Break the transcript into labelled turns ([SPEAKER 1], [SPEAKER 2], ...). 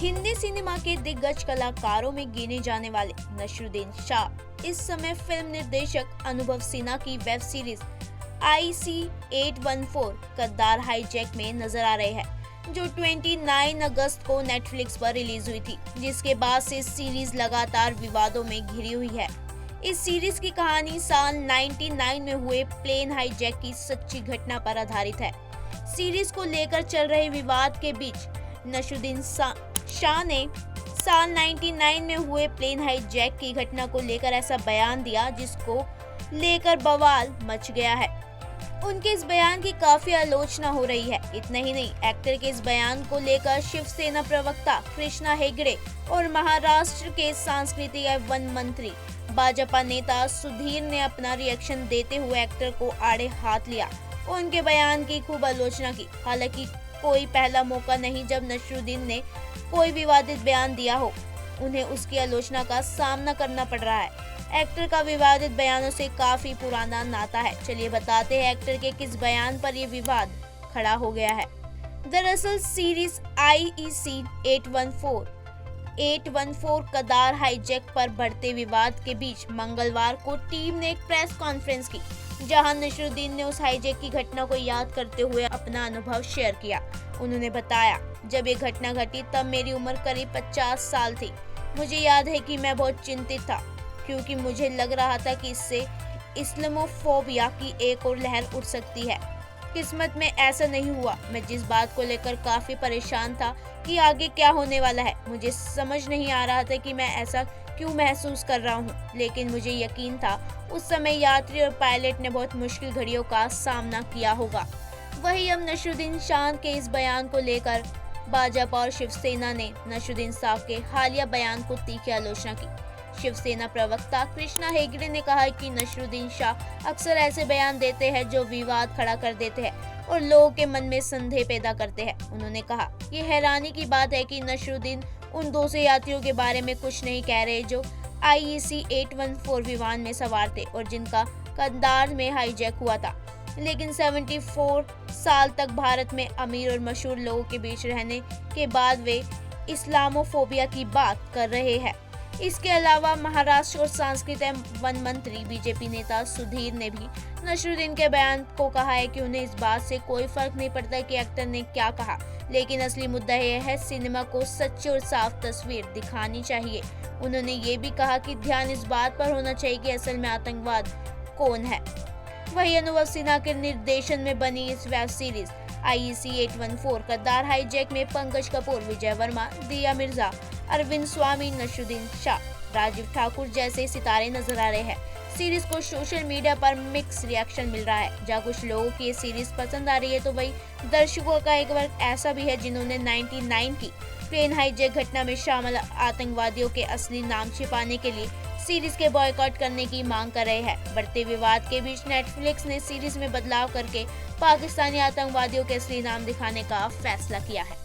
[SPEAKER 1] Hindi cinema के दिग्गज कलाकारों में गिने जाने वाले नसरुद्दीन शाह इस समय फिल्म निर्देशक अनुभव सिन्हा की वेब सीरीज IC814 गद्दार हाईजैक में नजर आ रहे हैं, जो 29 अगस्त को नेटफ्लिक्स पर रिलीज हुई थी, जिसके बाद से सीरीज लगातार विवादों में घिरी हुई है। इस सीरीज की कहानी साल 99 में हुए प्लेन हाईजैक की सच्ची घटना पर आधारित है। सीरीज को लेकर चल रहे विवाद के बीच नसरुद्दीन शाह ने साल 99 में हुए प्लेन हाईजैक की घटना को लेकर ऐसा बयान दिया जिसको लेकर बवाल मच गया है। उनके इस बयान की काफी आलोचना हो रही है। इतना ही नहीं, एक्टर के इस बयान को लेकर शिवसेना प्रवक्ता कृष्णा हेगड़े और महाराष्ट्र के सांस्कृतिक एवं वन मंत्री भाजपा नेता सुधीर ने अपना रिएक्शन देते हुए एक्टर को आड़े हाथ लिया और उनके बयान की खूब आलोचना की। हालांकि कोई पहला मौका नहीं जब नसरुद्दीन ने कोई विवादित बयान दिया हो, उन्हें उसकी आलोचना का सामना करना पड़ रहा है। एक्टर का विवादित बयानों से काफी पुराना नाता है। चलिए बताते हैं एक्टर के किस बयान पर ये विवाद खड़ा हो गया है। दरअसल सीरीज IC814 गद्दार हाईजैक पर बढ़ते विवाद के बीच मंगलवार को टीम ने एक प्रेस कॉन्फ्रेंस की, जहां नसरुद्दीन ने उस हाईजैक की घटना को याद करते हुए अपना अनुभव शेयर किया। उन्होंने बताया, जब ये घटना घटी तब मेरी उम्र करीब 50 साल थी। मुझे याद है कि मैं बहुत चिंतित था, क्योंकि मुझे लग रहा था कि इससे इस्लामोफोबिया की एक और लहर उठ सकती है। किस्मत में ऐसा नहीं हुआ। मैं जिस बात को लेकर काफी परेशान था कि आगे क्या होने वाला है, मुझे समझ नहीं आ रहा था कि मैं ऐसा क्यों महसूस कर रहा हूँ, लेकिन मुझे यकीन था उस समय यात्री और पायलट ने बहुत मुश्किल घड़ियों का सामना किया होगा। वहीं अब नसरुद्दीन शाह के इस बयान को लेकर भाजपा और शिवसेना ने नसरुद्दीन शाह के हालिया बयान को तीखी आलोचना की। शिवसेना प्रवक्ता कृष्णा हेगड़े ने कहा कि नसरुद्दीन शाह अक्सर ऐसे बयान देते हैं जो विवाद खड़ा कर देते हैं और लोगों के मन में संदेह पैदा करते हैं। उन्होंने कहा, ये हैरानी की बात है कि नसरुद्दीन उन 200 यात्रियों के बारे में कुछ नहीं कह रहे जो IC814 विमान में सवार थे और जिनका गद्दार में हाईजैक हुआ था, लेकिन 74 साल तक भारत में अमीर और मशहूर लोगों के बीच रहने के बाद वे इस्लामोफोबिया की बात कर रहे हैं। इसके अलावा महाराष्ट्र और सांस्कृतिक वन मंत्री बीजेपी नेता सुधीर ने भी नसरुद्दीन के बयान को कहा है कि उन्हें इस बात से कोई फर्क नहीं पड़ता कि एक्टर ने क्या कहा, लेकिन असली मुद्दा यह है सिनेमा को सच्ची और साफ तस्वीर दिखानी चाहिए। उन्होंने ये भी कहा कि ध्यान इस बात पर होना चाहिए कि असल में आतंकवाद कौन है। वही अनुभव सिन्हा के निर्देशन में बनी इस वेब सीरीज IC814 गद्दार हाईजैक में पंकज कपूर, विजय वर्मा, दिया मिर्जा, अरविंद स्वामी, नसरुद्दीन शाह, राजीव ठाकुर जैसे सितारे नजर आ रहे हैं। सीरीज को सोशल मीडिया पर मिक्स रिएक्शन मिल रहा है। जहाँ कुछ लोगों की ये सीरीज पसंद आ रही है, तो वही दर्शकों का एक वर्ग ऐसा भी है जिन्होंने 99 की प्लेन हाईजैक घटना में शामिल आतंकवादियों के असली नाम छिपाने के लिए सीरीज के बॉयकॉट करने की मांग कर रहे हैं। बढ़ते विवाद के बीच नेटफ्लिक्स ने सीरीज में बदलाव करके पाकिस्तानी आतंकवादियों के असली नाम दिखाने का फैसला किया है।